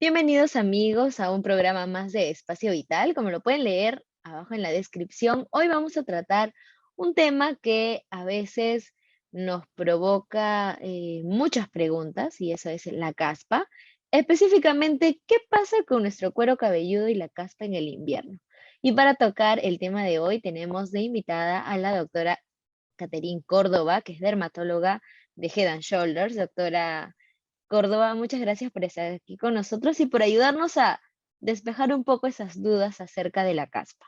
Bienvenidos amigos a un programa más de Espacio Vital. Como lo pueden leer abajo en la descripción, hoy vamos a tratar un tema que a veces nos provoca muchas preguntas y eso es la caspa. Específicamente, ¿qué pasa con nuestro cuero cabelludo y la caspa en el invierno? Y para tocar el tema de hoy tenemos de invitada a la doctora Catherine Córdoba, que es dermatóloga de Head and Shoulders. Doctora Córdoba, muchas gracias por estar aquí con nosotros y por ayudarnos a despejar un poco esas dudas acerca de la caspa.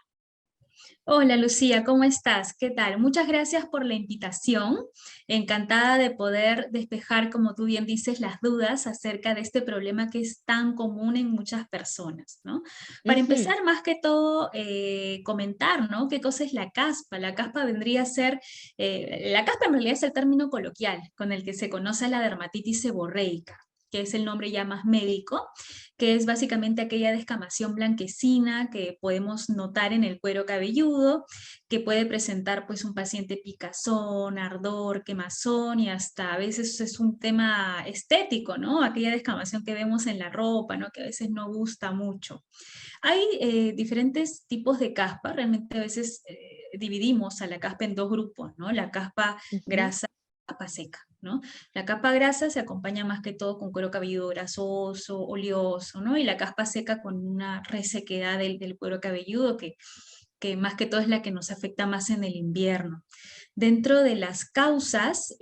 Hola Lucía, ¿cómo estás? ¿Qué tal? Muchas gracias por la invitación. Encantada de poder despejar, como tú bien dices, las dudas acerca de este problema que es tan común en muchas personas, ¿no? Para Ujú. empezar, más que todo, comentar, ¿no? ¿Qué cosa es la caspa? La caspa vendría a ser, la caspa en realidad es el término coloquial con el que se conoce la dermatitis seborreica, que es el nombre ya más médico, que es básicamente aquella descamación blanquecina que podemos notar en el cuero cabelludo, que puede presentar pues un paciente picazón, ardor, quemazón y hasta a veces es un tema estético, ¿no? Aquella descamación que vemos en la ropa, ¿no? Que a veces no gusta mucho. Hay diferentes tipos de caspa, realmente a veces dividimos a la caspa en dos grupos, ¿no? La caspa Ujú. grasa y la capa seca, ¿no? La capa grasa se acompaña más que todo con cuero cabelludo grasoso, oleoso, ¿no? Y la caspa seca con una resequedad del cuero cabelludo que más que todo es la que nos afecta más en el invierno. Dentro de las causas,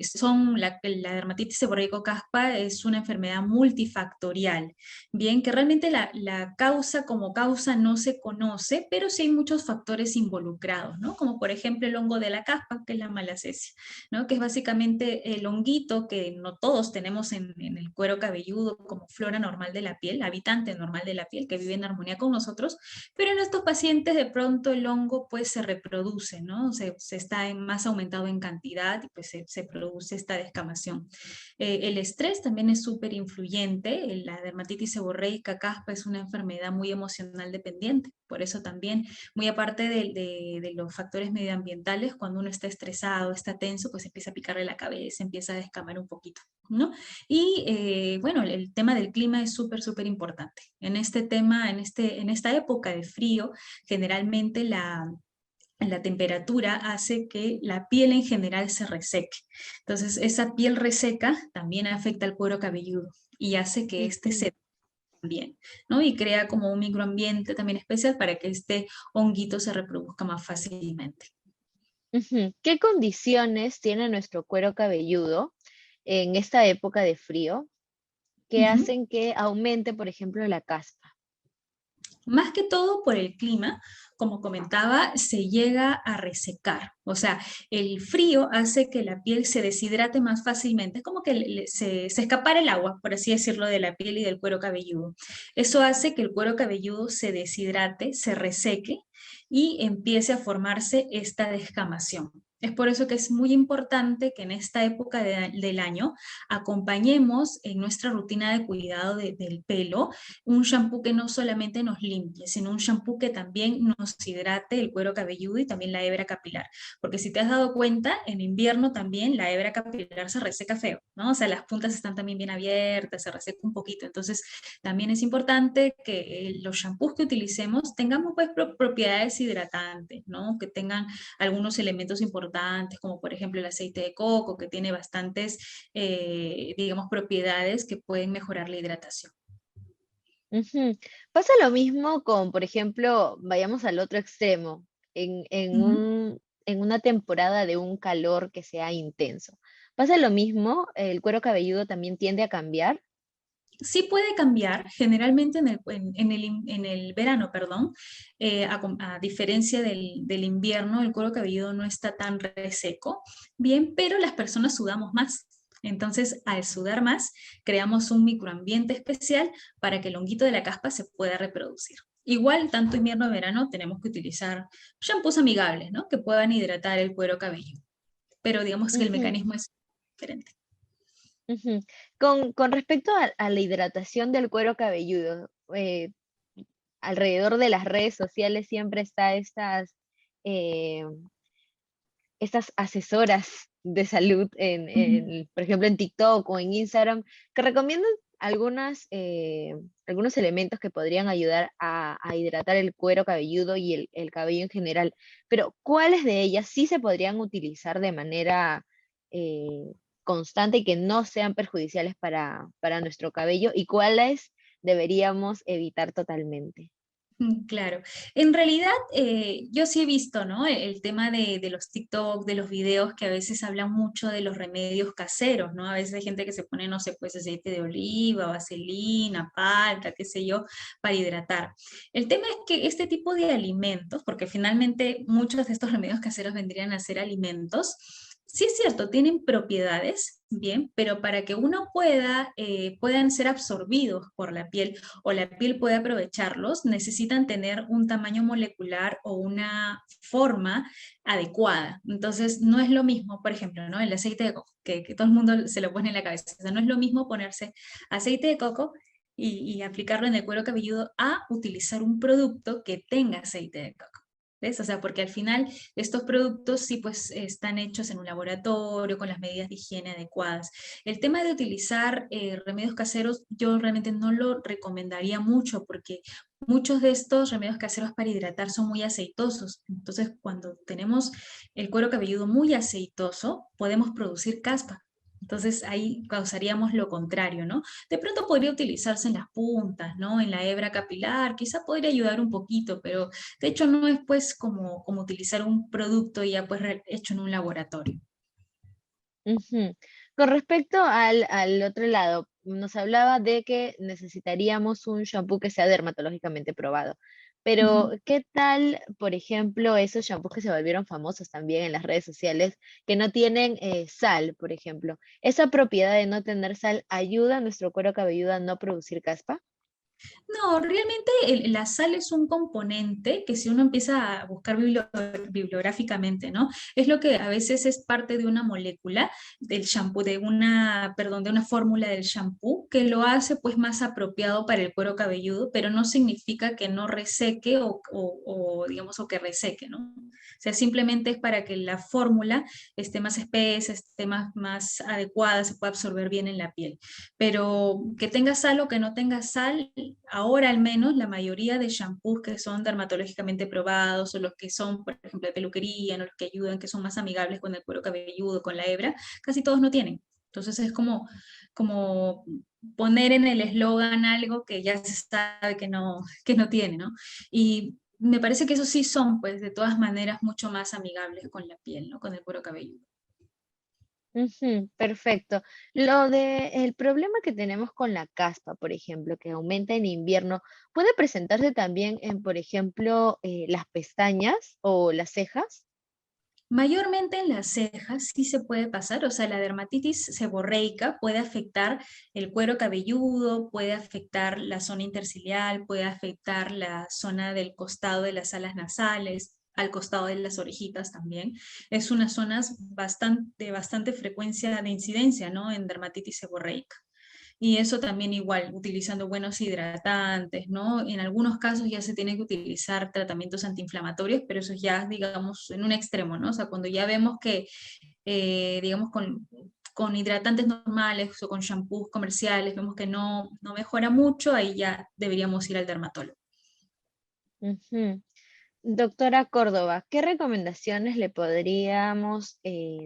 son la dermatitis seborreico-caspa es una enfermedad multifactorial, bien que realmente la causa como causa no se conoce, pero sí hay muchos factores involucrados, ¿no? Como por ejemplo el hongo de la caspa, que es la malacesia, ¿no? Que es básicamente el honguito que no todos tenemos en el cuero cabelludo como flora normal de la piel, habitante normal de la piel, que vive en armonía con nosotros, pero en estos pacientes de pronto el hongo pues se reproduce, ¿no? Se está más aumentado en cantidad y pues se produce esta descamación. El estrés también es súper influyente. La dermatitis seborreica caspa es una enfermedad muy emocional dependiente. Por eso también, muy aparte de los factores medioambientales, cuando uno está estresado, está tenso, pues empieza a picarle la cabeza, empieza a descamar un poquito, ¿no? Y bueno, el tema del clima es súper, súper importante. En este tema, en esta época de frío, generalmente la temperatura hace que la piel en general se reseque. Entonces, esa piel reseca también afecta al cuero cabelludo y hace que éste Ujú. se también, ¿no? Y crea como un microambiente también especial para que este honguito se reproduzca más fácilmente. Ujú. ¿Qué condiciones tiene nuestro cuero cabelludo en esta época de frío que Ujú. hacen que aumente, por ejemplo, la caspa? Más que todo por el clima, como comentaba, se llega a resecar. O sea, el frío hace que la piel se deshidrate más fácilmente. Es como que se escapara el agua, por así decirlo, de la piel y del cuero cabelludo. Eso hace que el cuero cabelludo se deshidrate, se reseque y empiece a formarse esta descamación. Es por eso que es muy importante que en esta época del año acompañemos en nuestra rutina de cuidado del pelo un shampoo que no solamente nos limpie, sino un shampoo que también nos hidrate el cuero cabelludo y también la hebra capilar. Porque si te has dado cuenta, en invierno también la hebra capilar se reseca feo, ¿no? O sea, las puntas están también bien abiertas, se reseca un poquito. Entonces, también es importante que los shampoos que utilicemos tengamos pues propiedades hidratantes, ¿no? Que tengan algunos elementos importantes, como por ejemplo el aceite de coco, que tiene bastantes, digamos, propiedades que pueden mejorar la hidratación. Ujú. Pasa lo mismo con, por ejemplo, vayamos al otro extremo, Ujú. en una temporada de un calor que sea intenso. ¿Pasa lo mismo? ¿El cuero cabelludo también tiende a cambiar? Sí puede cambiar, generalmente en el verano, perdón, a diferencia del invierno, el cuero cabelludo no está tan reseco, bien, pero las personas sudamos más. Entonces, al sudar más, creamos un microambiente especial para que el honguito de la caspa se pueda reproducir. Igual, tanto invierno como verano, tenemos que utilizar shampoos amigables, ¿no? Que puedan hidratar el cuero cabelludo, pero digamos que el Ujú, mecanismo es diferente. ujú. Con respecto a la hidratación del cuero cabelludo, alrededor de las redes sociales siempre está eh, estas asesoras de salud por ejemplo, en TikTok o en Instagram, que recomiendan algunos elementos que podrían ayudar a hidratar el cuero cabelludo y el cabello en general, pero ¿cuáles de ellas sí se podrían utilizar de manera eh, constante y que no sean perjudiciales para nuestro cabello y cuáles deberíamos evitar totalmente? Claro, en realidad yo sí he visto, ¿no? El tema de los TikTok, de los videos que a veces hablan mucho de los remedios caseros, ¿no? A veces hay gente que se pone, no sé, pues aceite de oliva, vaselina, palta, qué sé yo, para hidratar. El tema es que este tipo de alimentos, porque finalmente muchos de estos remedios caseros vendrían a ser alimentos, sí es cierto, tienen propiedades, bien, pero para que uno puedan ser absorbidos por la piel o la piel puede aprovecharlos, necesitan tener un tamaño molecular o una forma adecuada. Entonces, no es lo mismo, por ejemplo, ¿no? El aceite de coco, que todo el mundo se lo pone en la cabeza. O sea, no es lo mismo ponerse aceite de coco y aplicarlo en el cuero cabelludo a utilizar un producto que tenga aceite de coco. ¿Ves? O sea, porque al final estos productos sí pues están hechos en un laboratorio con las medidas de higiene adecuadas. El tema de utilizar remedios caseros, yo realmente no lo recomendaría mucho porque muchos de estos remedios caseros para hidratar son muy aceitosos. Entonces, cuando tenemos el cuero cabelludo muy aceitoso, podemos producir caspa. Entonces ahí causaríamos lo contrario, ¿no? De pronto podría utilizarse en las puntas, ¿no? En la hebra capilar, quizá podría ayudar un poquito, pero de hecho no es pues como utilizar un producto ya pues hecho en un laboratorio. Ujú. Con respecto al otro lado, nos hablaba de que necesitaríamos un shampoo que sea dermatológicamente probado. Pero, Ujú. ¿qué tal, por ejemplo, esos shampoos que se volvieron famosos también en las redes sociales, que no tienen sal, por ejemplo? ¿Esa propiedad de no tener sal ayuda a nuestro cuero cabelludo a no producir caspa? No, realmente la sal es un componente que si uno empieza a buscar bibliográficamente, ¿no? Es lo que a veces es parte de una molécula del shampoo, perdón, de una fórmula del shampoo que lo hace pues más apropiado para el cuero cabelludo, pero no significa que no reseque digamos, o que reseque, ¿no? O sea, simplemente es para que la fórmula esté más espesa, esté más adecuada, se pueda absorber bien en la piel. Pero que tenga sal o que no tenga sal, ahora al menos la mayoría de shampoos que son dermatológicamente probados o los que son, por ejemplo, de peluquería, ¿no? Los que ayudan, que son más amigables con el cuero cabelludo, con la hebra, casi todos no tienen. Entonces es como poner en el eslogan algo que ya se sabe que no tiene, ¿no? Y me parece que esos sí son, pues, de todas maneras, mucho más amigables con la piel, ¿no? Con el cuero cabelludo. Ujú, perfecto. Lo de el problema que tenemos con la caspa, por ejemplo, que aumenta en invierno, ¿puede presentarse también en, por ejemplo, las pestañas o las cejas? Mayormente en las cejas sí se puede pasar, o sea, la dermatitis seborreica puede afectar el cuero cabelludo, puede afectar la zona interciliar, puede afectar la zona del costado de las alas nasales, al costado de las orejitas también. Es unas zonas bastante frecuencia de incidencia, ¿no? En dermatitis seborreica. Y eso también igual, utilizando buenos hidratantes, ¿no? En algunos casos ya se tiene que utilizar tratamientos antiinflamatorios, pero eso ya, digamos, en un extremo, ¿no? O sea, cuando ya vemos que, digamos, con hidratantes normales o con shampoos comerciales, vemos que no mejora mucho, ahí ya deberíamos ir al dermatólogo. Ujú. Doctora Córdoba, ¿qué recomendaciones le podríamos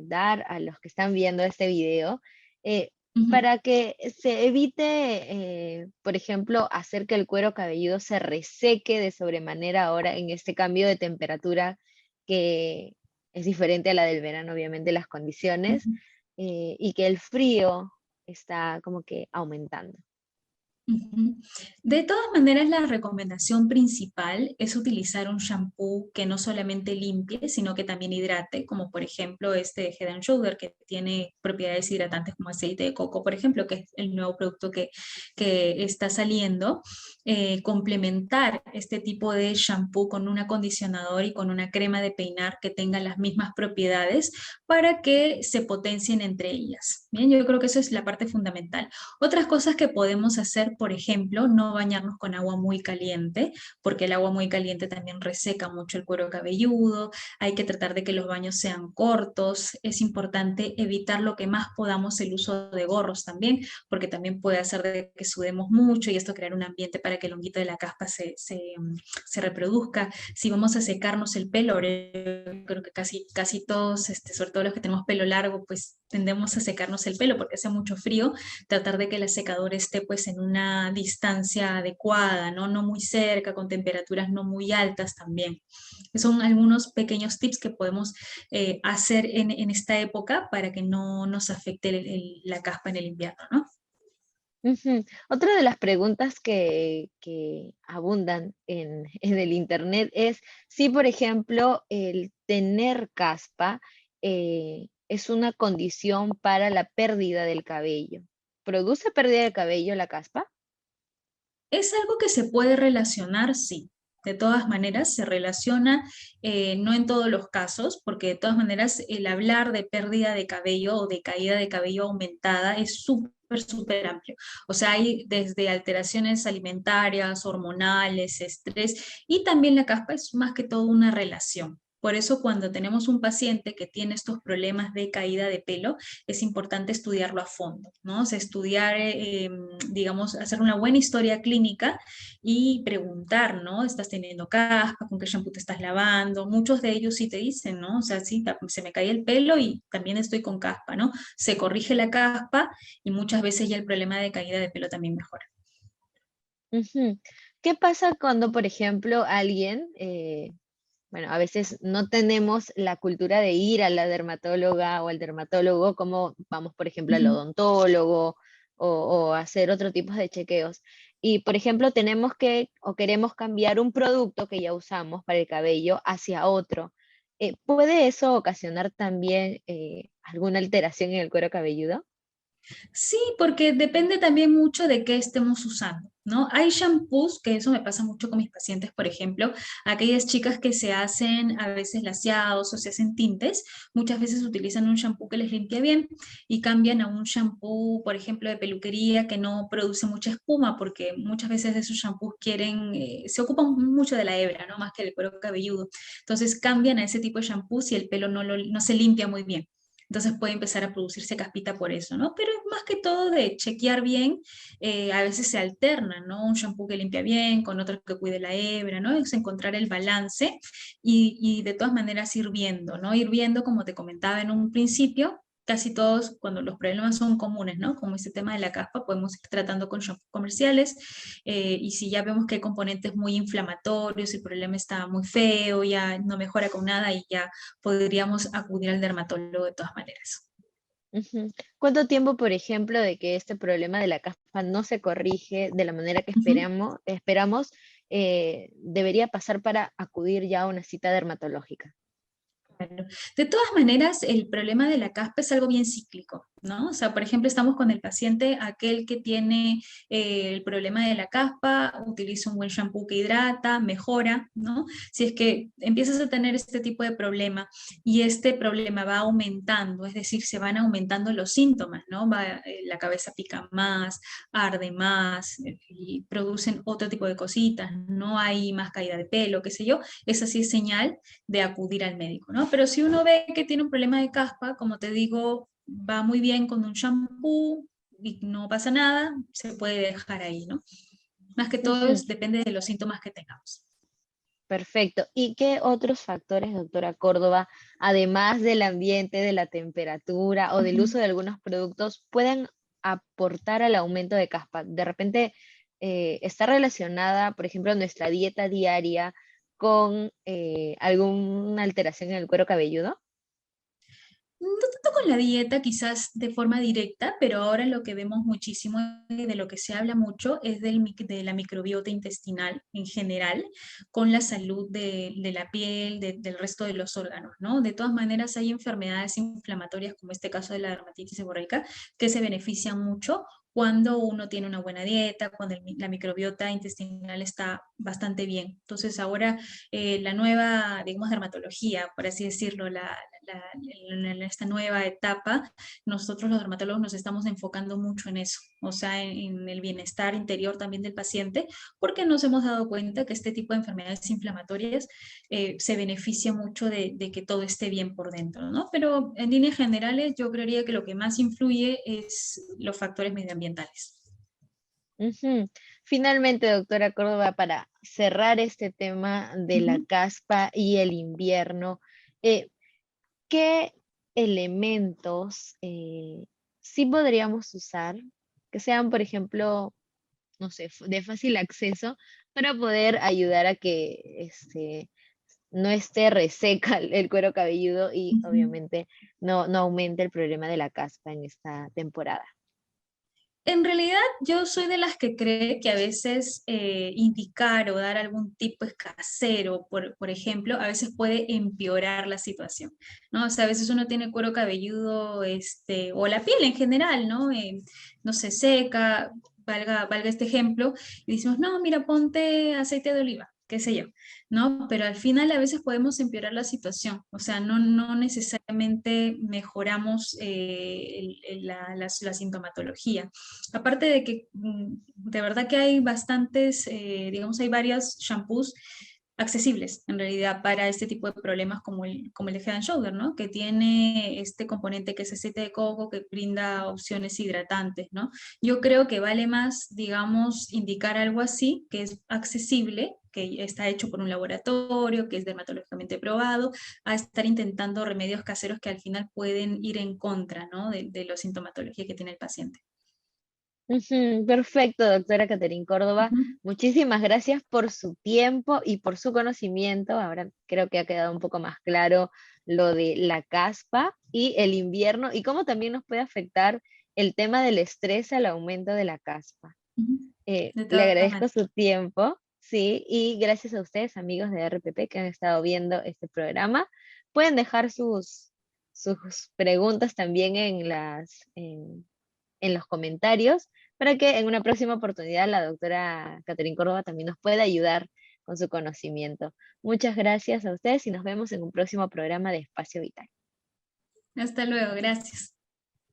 dar a los que están viendo este video eh, Ujú. para que se evite, por ejemplo, hacer que el cuero cabelludo se reseque de sobremanera ahora en este cambio de temperatura que es diferente a la del verano, obviamente, las condiciones, Ujú. y que el frío está como que aumentando? Ujú. De todas maneras, la recomendación principal es utilizar un shampoo que no solamente limpie, sino que también hidrate, como por ejemplo este de Head and Shoulder, que tiene propiedades hidratantes como aceite de coco, por ejemplo, que es el nuevo producto que está saliendo. complementar este tipo de shampoo con un acondicionador y con una crema de peinar que tenga las mismas propiedades para que se potencien entre ellas. Bien, yo creo que eso es la parte fundamental. Otras cosas que podemos hacer, por ejemplo, no bañarnos con agua muy caliente, porque el agua muy caliente también reseca mucho el cuero cabelludo. Hay que tratar de que los baños sean cortos. Es importante evitar lo que más podamos el uso de gorros también, porque también puede hacer de que sudemos mucho y esto crear un ambiente para que el honguito de la caspa se reproduzca. Si vamos a secarnos el pelo, ahora creo que casi todos, sobre todo los que tenemos pelo largo, pues tendemos a secarnos el pelo porque hace mucho frío, tratar de que la secadora esté pues en una distancia adecuada, ¿no? No muy cerca, con temperaturas no muy altas también. Son algunos pequeños tips que podemos hacer en esta época para que no nos afecte la caspa en el invierno, ¿no? Ujú. Otra de las preguntas que abundan en el internet es si, por ejemplo, el tener caspa es una condición para la pérdida del cabello. ¿Produce pérdida de cabello la caspa? Es algo que se puede relacionar, sí. De todas maneras, se relaciona, no en todos los casos, porque de todas maneras el hablar de pérdida de cabello o de caída de cabello aumentada es súper amplio. O sea, hay desde alteraciones alimentarias, hormonales, estrés, y también la caspa es más que todo una relación. Por eso cuando tenemos un paciente que tiene estos problemas de caída de pelo, es importante estudiarlo a fondo, ¿no? O sea, estudiar, digamos, hacer una buena historia clínica y preguntar, ¿no? ¿Estás teniendo caspa? ¿Con qué shampoo te estás lavando? Muchos de ellos sí te dicen, ¿no? O sea, sí, se me cae el pelo y también estoy con caspa, ¿no? Se corrige la caspa y muchas veces ya el problema de caída de pelo también mejora. Ujú. ¿Qué pasa cuando, por ejemplo, alguien, bueno, a veces no tenemos la cultura de ir a la dermatóloga o al dermatólogo, como vamos, por ejemplo, al Ujú. odontólogo o hacer otro tipo de chequeos? Y, por ejemplo, tenemos que o queremos cambiar un producto que ya usamos para el cabello hacia otro. ¿Puede eso ocasionar también alguna alteración en el cuero cabelludo? Sí, porque depende también mucho de qué estemos usando, ¿no? Hay shampoos, que eso me pasa mucho con mis pacientes, por ejemplo, aquellas chicas que se hacen a veces laseados o se hacen tintes, muchas veces utilizan un shampoo que les limpia bien y cambian a un shampoo, por ejemplo, de peluquería que no produce mucha espuma, porque muchas veces de esos shampoos quieren, se ocupan mucho de la hebra, ¿no? Más que del cuero cabelludo. Entonces cambian a ese tipo de shampoo si el pelo no se limpia muy bien. Entonces puede empezar a producirse caspita por eso, ¿no? Pero es más que todo de chequear bien, a veces se alternan, ¿no? Un shampoo que limpia bien con otro que cuide la hebra, ¿no? Es encontrar el balance y de todas maneras ir viendo, ¿no? Ir viendo, como te comentaba en un principio, casi todos, cuando los problemas son comunes, ¿no? Como este tema de la caspa, podemos ir tratando con shampoos comerciales y si ya vemos que hay componentes muy inflamatorios, el problema está muy feo, ya no mejora con nada y ya podríamos acudir al dermatólogo de todas maneras. Ujú. ¿Cuánto tiempo, por ejemplo, de que este problema de la caspa no se corrige de la manera que Ujú. esperamos, debería pasar para acudir ya a una cita dermatológica? Claro. De todas maneras, el problema de la caspa es algo bien cíclico, ¿no? O sea, por ejemplo, estamos con el paciente, aquel que tiene el problema de la caspa, utiliza un buen shampoo que hidrata, mejora, ¿no? Si es que empiezas a tener este tipo de problema y este problema va aumentando, es decir, se van aumentando los síntomas, ¿no? La cabeza pica más, arde más y producen otro tipo de cositas, no hay más caída de pelo, qué sé yo, esa sí es señal de acudir al médico, ¿no? Pero si uno ve que tiene un problema de caspa, como te digo, va muy bien con un shampoo y no pasa nada, se puede dejar ahí, ¿no? Más que todo Ujú. depende de los síntomas que tengamos. Perfecto. ¿Y qué otros factores, doctora Córdoba, además del ambiente, de la temperatura o del Ujú. uso de algunos productos, pueden aportar al aumento de caspa? De repente, está relacionada, por ejemplo, nuestra dieta diaria con alguna alteración en el cuero cabelludo. No tanto con la dieta, quizás de forma directa, pero ahora lo que vemos muchísimo y de lo que se habla mucho es de la microbiota intestinal en general, con la salud de la piel, del resto de los órganos, ¿no? De todas maneras, hay enfermedades inflamatorias, como este caso de la dermatitis seborreica, que se benefician mucho cuando uno tiene una buena dieta, cuando la microbiota intestinal está bastante bien. Entonces ahora la nueva, digamos, dermatología, por así decirlo, en esta nueva etapa, nosotros los dermatólogos nos estamos enfocando mucho en eso, o sea, en el bienestar interior también del paciente, porque nos hemos dado cuenta que este tipo de enfermedades inflamatorias se beneficia mucho de que todo esté bien por dentro, ¿no? Pero en líneas generales yo creería que lo que más influye es los factores medioambientales. Ujú. Finalmente, doctora Córdoba, para cerrar este tema de la Ujú. caspa y el invierno, eh, ¿qué elementos sí podríamos usar que sean, por ejemplo, no sé, de fácil acceso para poder ayudar a que no esté reseca el cuero cabelludo y Ujú. obviamente no aumente el problema de la caspa en esta temporada? En realidad, yo soy de las que cree que a veces indicar o dar algún tipo de casero, por ejemplo, a veces puede empeorar la situación, ¿no? O sea, a veces uno tiene cuero cabelludo, o la piel en general, ¿no? No se seca, valga este ejemplo, y decimos, no, mira, ponte aceite de oliva, qué sé yo, ¿no? Pero al final a veces podemos empeorar la situación, o sea, no necesariamente mejoramos la sintomatología. Aparte de que de verdad que hay bastantes, digamos, hay varios shampoos accesibles en realidad para este tipo de problemas como el de Head and Shoulder, ¿no? Que tiene este componente que es aceite de coco que brinda opciones hidratantes, ¿no? Yo creo que vale más, digamos, indicar algo así, que es accesible, que está hecho por un laboratorio, que es dermatológicamente probado, a estar intentando remedios caseros que al final pueden ir en contra, ¿no? de la sintomatología que tiene el paciente. Ujú, perfecto, doctora Caterín Córdoba. Ujú. Muchísimas gracias por su tiempo y por su conocimiento. Ahora creo que ha quedado un poco más claro lo de la caspa y el invierno y cómo también nos puede afectar el tema del estrés al aumento de la caspa. Ujú. De Le todas agradezco maneras. su tiempo, sí, y gracias a ustedes, amigos de RPP, que han estado viendo este programa. Pueden dejar sus preguntas también en los comentarios para que en una próxima oportunidad la doctora Catherine Córdoba también nos pueda ayudar con su conocimiento. Muchas gracias a ustedes y nos vemos en un próximo programa de Espacio Vital. Hasta luego, gracias.